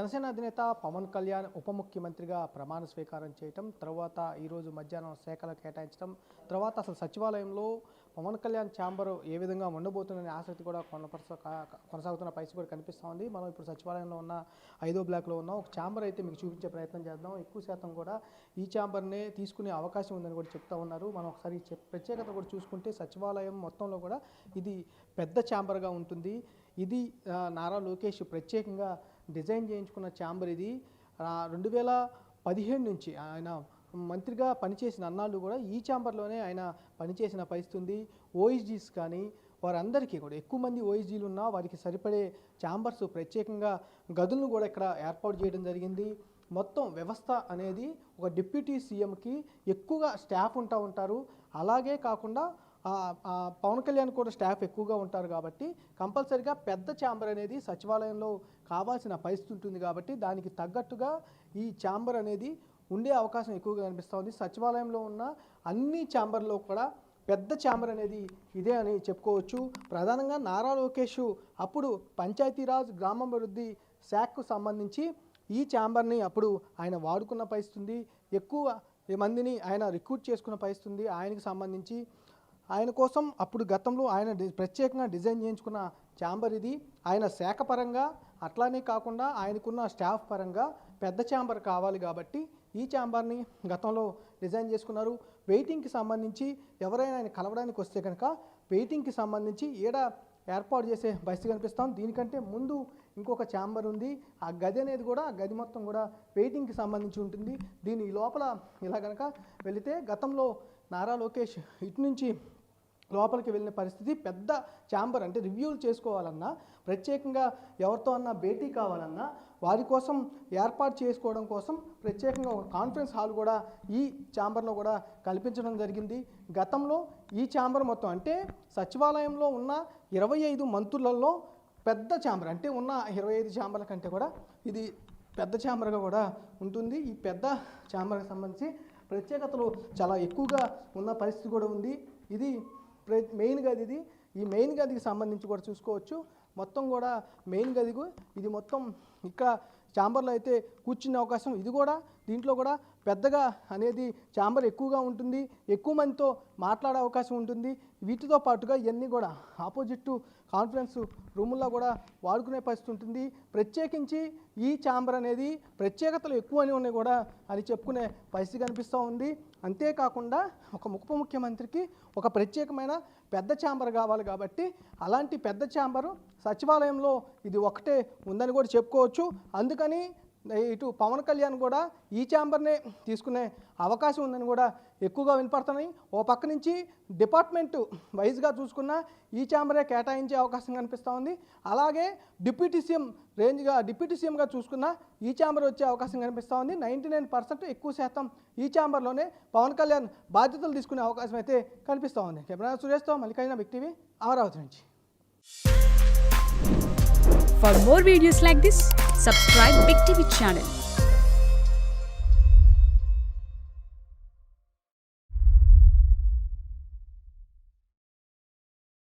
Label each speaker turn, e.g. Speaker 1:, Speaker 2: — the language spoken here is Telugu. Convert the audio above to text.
Speaker 1: జనసేన అధినేత పవన్ కళ్యాణ్ ఉప ముఖ్యమంత్రిగా ప్రమాణ స్వీకారం చేయటం, తర్వాత ఈరోజు మధ్యాహ్నం శాఖలు కేటాయించడం, తర్వాత అసలు సచివాలయంలో పవన్ కళ్యాణ్ ఛాంబర్ ఏ విధంగా ఉండబోతుందనే ఆసక్తి కూడా కొనసాగుతున్న పరిస్థితి కూడా కనిపిస్తూ ఉంది. మనం ఇప్పుడు సచివాలయంలో ఉన్న 5వ బ్లాక్లో ఉన్న ఒక ఛాంబర్ అయితే మీకు చూపించే ప్రయత్నం చేద్దాం. ఎక్కువ శాతం కూడా ఈ ఛాంబర్నే తీసుకునే అవకాశం ఉందని కూడా చెప్తా ఉన్నారు. మనం ఒకసారి ప్రత్యేకత కూడా చూసుకుంటే సచివాలయం మొత్తంలో కూడా ఇది పెద్ద ఛాంబర్గా ఉంటుంది. ఇది నారా లోకేష్ ప్రత్యేకంగా డిజైన్ చేయించుకున్న ఛాంబర్. ఇది 2017 నుంచి ఆయన మంత్రిగా పనిచేసిన అన్నాళ్ళు కూడా ఈ ఛాంబర్లోనే ఆయన పనిచేసిన పరిస్థితి ఉంది. ఓఎస్డీస్ కానీ వారందరికీ కూడా ఎక్కువ మంది ఓఎస్డీలు ఉన్నా వారికి సరిపడే ఛాంబర్స్ ప్రత్యేకంగా గదులను కూడా ఇక్కడ ఏర్పాటు చేయడం జరిగింది. మొత్తం వ్యవస్థ అనేది ఒక డిప్యూటీ సీఎంకి ఎక్కువగా స్టాఫ్ ఉంటారు. అలాగే కాకుండా పవన్ కళ్యాణ్ కూడా స్టాఫ్ ఎక్కువగా ఉంటారు కాబట్టి కంపల్సరీగా పెద్ద ఛాంబర్ అనేది సచివాలయంలో కావాల్సిన పరిస్థితి ఉంటుంది. కాబట్టి దానికి తగ్గట్టుగా ఈ ఛాంబర్ అనేది ఉండే అవకాశం ఎక్కువగా కనిపిస్తుంది. సచివాలయంలో ఉన్న అన్ని ఛాంబర్లో కూడా పెద్ద ఛాంబర్ అనేది ఇదే అని చెప్పుకోవచ్చు. ప్రధానంగా నారా లోకేష్ అప్పుడు పంచాయతీరాజ్ గ్రామాభివృద్ధి శాఖకు సంబంధించి ఈ ఛాంబర్ని అప్పుడు ఆయన వాడుకున్న పరిస్థితి. ఎక్కువ మందిని ఆయన రిక్రూట్ చేసుకున్న పరిస్థితి. ఆయనకు సంబంధించి ఆయన కోసం అప్పుడు గతంలో ఆయన ప్రత్యేకంగా డిజైన్ చేయించుకున్న ఛాంబర్ ఇది. ఆయన శాఖ పరంగా అట్లానే కాకుండా ఆయనకున్న స్టాఫ్ పరంగా పెద్ద ఛాంబర్ కావాలి కాబట్టి ఈ ఛాంబర్ని గతంలో డిజైన్ చేసుకున్నారు. వెయిటింగ్కి సంబంధించి ఎవరైనా ఆయన కలవడానికి వస్తే కనుక వెయిటింగ్కి సంబంధించి ఏర్పాటు చేసే పరిస్థితి కనిపిస్తాం. దీనికంటే ముందు ఇంకొక ఛాంబర్ ఉంది. ఆ గది అనేది కూడా ఆ గది మొత్తం కూడా వెయిటింగ్కి సంబంధించి ఉంటుంది. దీని లోపల ఇలా కనుక వెళితే గతంలో నారా లోకేష్ ఇటు నుంచి లోపలికి వెళ్ళిన పరిస్థితి. పెద్ద ఛాంబర్ అంటే రివ్యూలు చేసుకోవాలన్నా, ప్రత్యేకంగా ఎవరితో అన్నా భేటీ కావాలన్నా వారి కోసం ఏర్పాటు చేసుకోవడం కోసం ప్రత్యేకంగా ఒక కాన్ఫరెన్స్ హాల్ కూడా ఈ ఛాంబర్లో కూడా కల్పించడం జరిగింది. గతంలో ఈ ఛాంబర్ మొత్తం అంటే సచివాలయంలో ఉన్న 25 మంత్రులలో పెద్ద ఛాంబర్, అంటే ఉన్న 25 ఛాంబర్ల కంటే కూడా ఇది పెద్ద ఛాంబర్గా కూడా ఉంటుంది. ఈ పెద్ద ఛాంబర్కి సంబంధించి ప్రత్యేకతలు చాలా ఎక్కువగా ఉన్న పరిస్థితి కూడా ఉంది. ఇది మెయిన్ గది. ఇది ఈ మెయిన్ గదికి సంబంధించి కూడా చూసుకోవచ్చు. మొత్తం కూడా మెయిన్ గదికు ఇది మొత్తం ఇక్కడ ఛాంబర్లో అయితే కూర్చునే అవకాశం. ఇది కూడా దీంట్లో కూడా పెద్దగా అనేది ఛాంబర్ ఎక్కువగా ఉంటుంది. ఎక్కువ మందితో మాట్లాడే అవకాశం ఉంటుంది. వీటితో పాటుగా ఇవన్నీ కూడా ఆపోజిట్ కాన్ఫరెన్స్ రూముల్లో కూడా వాడుకునే పరిస్థితి ఉంటుంది. ప్రత్యేకించి ఈ ఛాంబర్ అనేది ప్రత్యేకతలు ఎక్కువ అని ఉన్నాయి కూడా అని చెప్పుకునే పరిస్థితి కనిపిస్తూ ఉంది. అంతేకాకుండా ఒక ఉప ముఖ్యమంత్రికి ఒక ప్రత్యేకమైన పెద్ద ఛాంబర్ కావాలి కాబట్టి అలాంటి పెద్ద ఛాంబరు సచివాలయంలో ఇది ఒకటే ఉందని కూడా చెప్పుకోవచ్చు. అందుకని ఇటు పవన్ కళ్యాణ్ కూడా ఈ ఛాంబర్నే తీసుకునే అవకాశం ఉందని కూడా ఎక్కువగా వినపడుతున్నాయి. ఓ పక్క నుంచి డిపార్ట్మెంట్ వైజ్గా చూసుకున్న ఈ ఛాంబరే కేటాయించే అవకాశం కనిపిస్తూ ఉంది. అలాగే డిప్యూటీ సీఎంగా చూసుకున్న ఈ ఛాంబర్ వచ్చే అవకాశం కనిపిస్తూ ఉంది. 99% ఎక్కువ శాతం ఈ ఛాంబర్లోనే పవన్ కళ్యాణ్ బాధ్యతలు తీసుకునే అవకాశం అయితే కనిపిస్తూ ఉంది. కెమెరా సురేష్తో మల్లికార్జున, బిగ్ టీవీ, అమరావతి నుంచి.
Speaker 2: For more videos like this, subscribe Big TV channel.